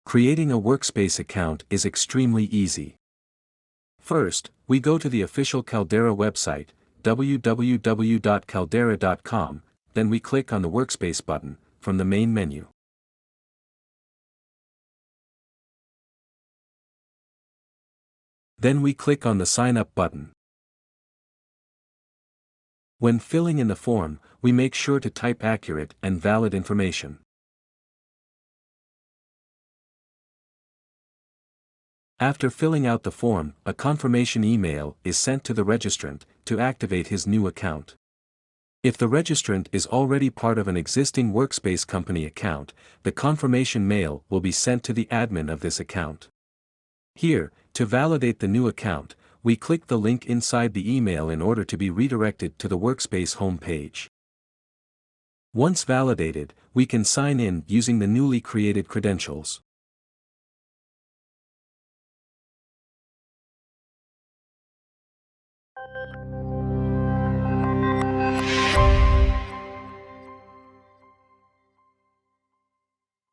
Creating a workspace account is extremely easy. First, we go to the official Caldera website, www.caldera.com, then we click on the Workspace button, from the main menu. Then we click on the Sign Up button. When filling in the form, we make sure to type accurate and valid information. After filling out the form, a confirmation email is sent to the registrant to activate his new account. If the registrant is already part of an existing Workspace company account, the confirmation mail will be sent to the admin of this account. Here, to validate the new account, we click the link inside the email in order to be redirected to the Workspace home page. Once validated, we can sign in using the newly created credentials.